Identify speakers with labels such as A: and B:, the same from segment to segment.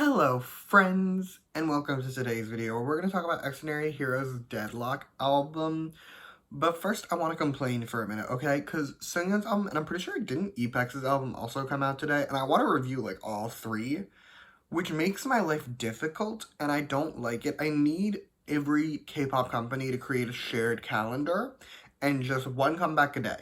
A: Hello friends, and welcome to today's video where we're going to talk about Xdinary Heroes' Deadlock album. But first, I want to complain for a minute, okay? Because singing this album, and I'm pretty sure didn't Epex's album also come out today, and I want to review like all three, which makes my life difficult, and I don't like it. I need every K-pop company to create a shared calendar, and just one comeback a day.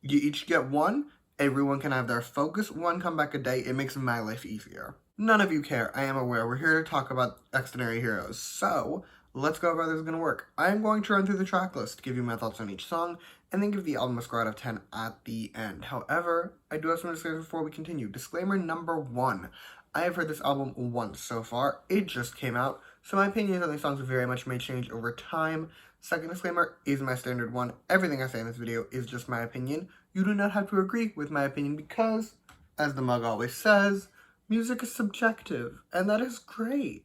A: You each get one, everyone can have their focus, one comeback a day, it makes my life easier. None of you care, I am aware. We're here to talk about Xdinary Heroes. So, let's go over how this is going to work. I am going to run through the track list, give you my thoughts on each song, and then give the album a score out of 10 at the end. However, I do have some disclaimers before we continue. Disclaimer number 1. I have heard this album once so far. It just came out, so my opinions on these songs very much may change over time. Second disclaimer is my standard one. Everything I say in this video is just my opinion. You do not have to agree with my opinion because, as the mug always says, music is subjective, and that is great.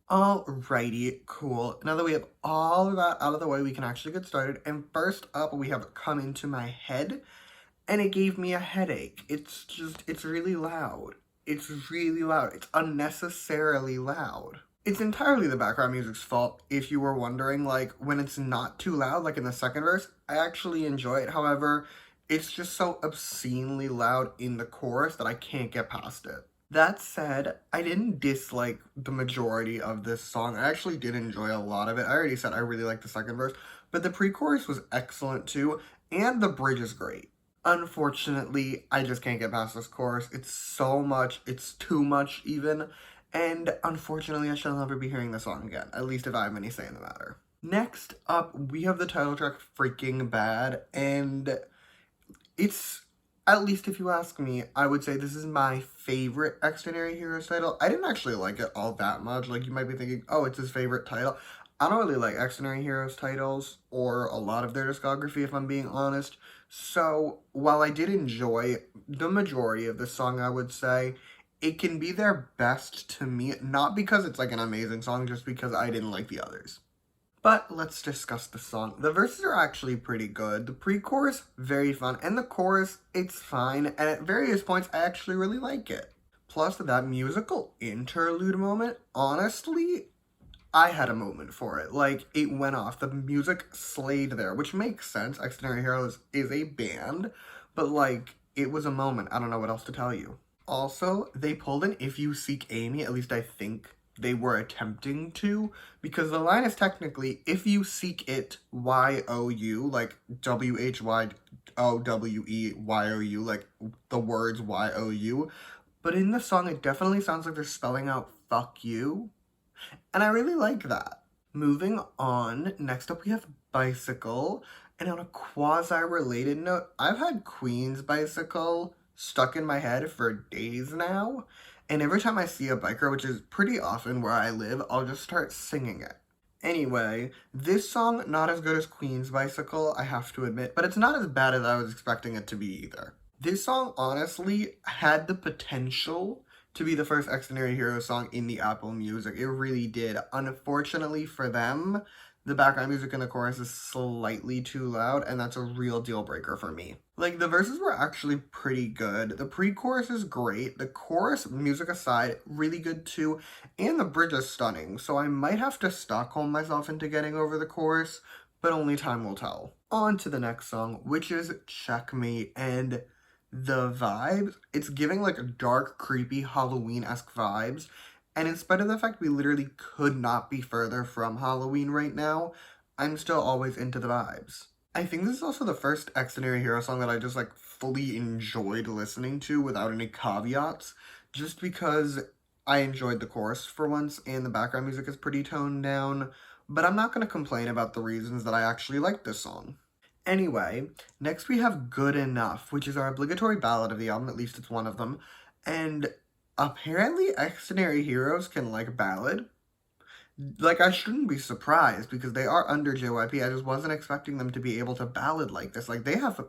A: Alrighty, cool. Now that we have all of that out of the way, we can actually get started. And first up, we have Come Into My Head, and it gave me a headache. It's really loud. It's really loud. It's unnecessarily loud. It's entirely the background music's fault, if you were wondering. Like, when it's not too loud, like in the second verse, I actually enjoy it. However, it's just so obscenely loud in the chorus that I can't get past it. That said, I didn't dislike the majority of this song. I actually did enjoy a lot of it. I already said I really liked the second verse, but the pre-chorus was excellent too, and the bridge is great. Unfortunately, I just can't get past this chorus. It's so much, it's too much even, and unfortunately I shall never be hearing the song again, at least if I have any say in the matter. Next up, we have the title track, Freaking Bad, and it's, at least if you ask me, I would say this is my favorite Xdinary Heroes title. I didn't actually like it all that much. Like, you might be thinking, oh, it's his favorite title. I don't really like Xdinary Heroes titles, or a lot of their discography, if I'm being honest. So, while I did enjoy the majority of this song, I would say, it can be their best to me, not because it's like an amazing song, just because I didn't like the others. But let's discuss the song. The verses are actually pretty good. The pre-chorus, very fun. And the chorus, it's fine. And at various points, I actually really like it. Plus, that musical interlude moment, honestly, I had a moment for it. Like, it went off. The music slayed there, which makes sense. Xdinary Heroes is a band. But, like, it was a moment. I don't know what else to tell you. Also, they pulled an If You Seek Amy, at least I think they were attempting to, because the line is technically, if you seek it, Y-O-U, like W-H-Y-O-W-E-Y-O-U, like the words Y-O-U, but in the song it definitely sounds like they're spelling out fuck you, and I really like that. Moving on, next up we have Bicycle, and on a quasi-related note, I've had Queen's Bicycle stuck in my head for days now, and every time I see a biker, which is pretty often where I live, I'll just start singing it. Anyway, this song, not as good as Queen's Bicycle, I have to admit, but it's not as bad as I was expecting it to be either. This song, honestly, had the potential to be the first Xdinary Heroes song in the Apple Music. It really did. Unfortunately for them, the background music in the chorus is slightly too loud, and that's a real deal breaker for me. Like, the verses were actually pretty good. The pre-chorus is great. The chorus, music aside, really good too. And the bridge is stunning. So I might have to Stockholm myself into getting over the chorus, but only time will tell. On to the next song, which is Checkmate. And the vibes, it's giving like dark, creepy, Halloween-esque vibes. And in spite of the fact we literally could not be further from Halloween right now, I'm still always into the vibes. I think this is also the first Xdinary Hero song that I just like fully enjoyed listening to without any caveats, just because I enjoyed the chorus for once and the background music is pretty toned down, but I'm not going to complain about the reasons that I actually like this song. Anyway, next we have Good Enough, which is our obligatory ballad of the album, at least it's one of them, and apparently Xdinary Heroes can like ballad. Like, I shouldn't be surprised because they are under JYP. I just wasn't expecting them to be able to ballad like this. Like, they have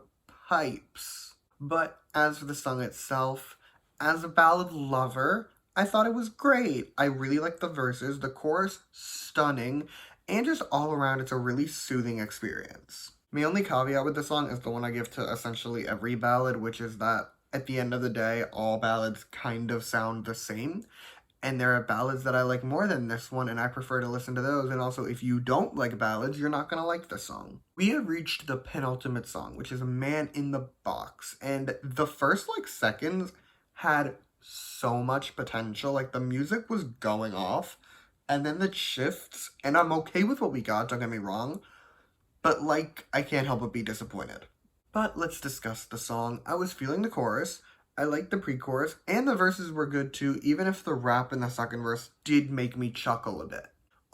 A: pipes. But as for the song itself, as a ballad lover, I thought it was great. I really liked the verses, the chorus, stunning, and just all around, it's a really soothing experience. My only caveat with the song is the one I give to essentially every ballad, which is that at the end of the day, all ballads kind of sound the same. And there are ballads that I like more than this one, and I prefer to listen to those. And also, if you don't like ballads, you're not gonna like the song. We have reached the penultimate song, which is Man in the Box. And the first, like, seconds had so much potential. Like, the music was going off, and then the shifts, and I'm okay with what we got, don't get me wrong, but, like, I can't help but be disappointed. But let's discuss the song. I was feeling the chorus. I liked the pre-chorus, and the verses were good too, even if the rap in the second verse did make me chuckle a bit.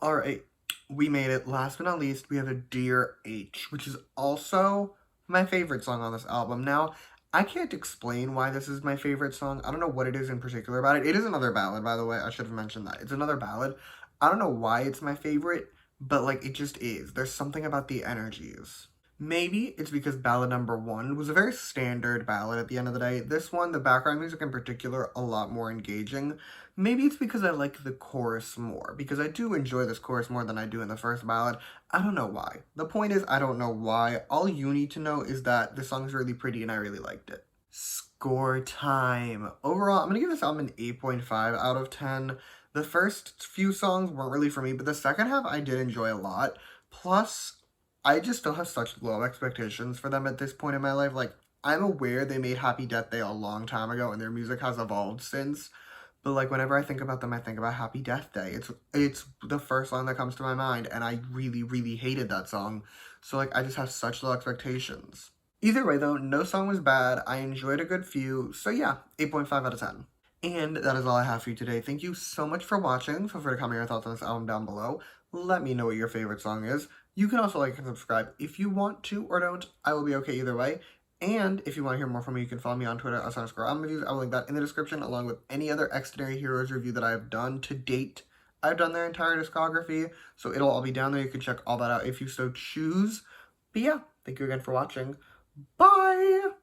A: Alright, we made it. Last but not least, we have a Dear H, which is also my favorite song on this album. Now, I can't explain why this is my favorite song. I don't know what it is in particular about it. It is another ballad, by the way. I should have mentioned that. It's another ballad. I don't know why it's my favorite, but, like, it just is. There's something about the energies. Maybe it's because ballad number one was a very standard ballad at the end of the day. This one, the background music in particular, a lot more engaging. Maybe it's because I like the chorus more, because I do enjoy this chorus more than I do in the first ballad. I don't know why. The point is, I don't know why. All you need to know is that the song's really pretty and I really liked it. Score time. Overall, I'm gonna give this album an 8.5 out of 10. The first few songs weren't really for me, but the second half I did enjoy a lot. Plus, I just still have such low expectations for them at this point in my life. Like, I'm aware they made Happy Death Day a long time ago and their music has evolved since. But, like, whenever I think about them, I think about Happy Death Day. It's the first song that comes to my mind, and I really, really hated that song. So, like, I just have such low expectations. Either way, though, no song was bad. I enjoyed a good few. So, yeah, 8.5 out of 10. And that is all I have for you today. Thank you so much for watching. Feel free to comment your thoughts on this album down below. Let me know what your favorite song is. You can also like and subscribe if you want to or don't. I will be okay either way. And if you want to hear more from me, you can follow me on Twitter at @_reviews. I will link that in the description along with any other Xdinary Heroes review that I have done to date. I've done their entire discography, so it'll all be down there. You can check all that out if you so choose. But yeah, thank you again for watching. Bye!